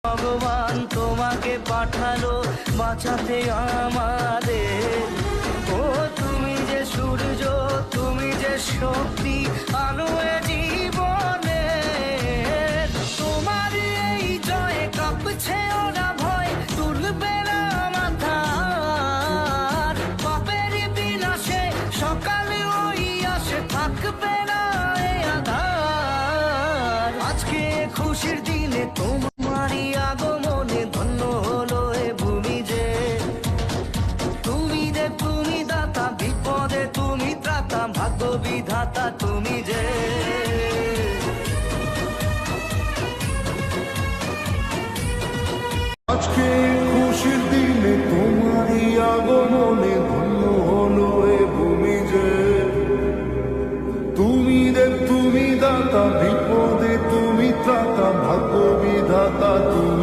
ভগবান তোমাকে পাঠালো বাঁচাতে আমাদের। ও তুমি যে সূর্য, তুমি যে শক্তি, আলো এ জীবনে। তোমার এই জয় কাঁপছে ওরা ভয়, তুলবে না মাথা। পাপের বিনাশে সকালে ওই আসে, থাকবে না এ আধার। আজকে খুশির দিনে তোমারই আগমনে ধন্য হলো এ ভূমি যে। তুমি দে তুমি দাতা, বিপদে তুমি ত্রাতা, ভাগ্য বিধাতা তুমি যে। আজকে খুশির দিনে তোমারই আগমনে ধন্য হলো এ ভূমি যে। তুমি দেব তুমি দাতা, বিপদে তুমি ত্রাতা, ভাগ্য বিধাতা তুমি।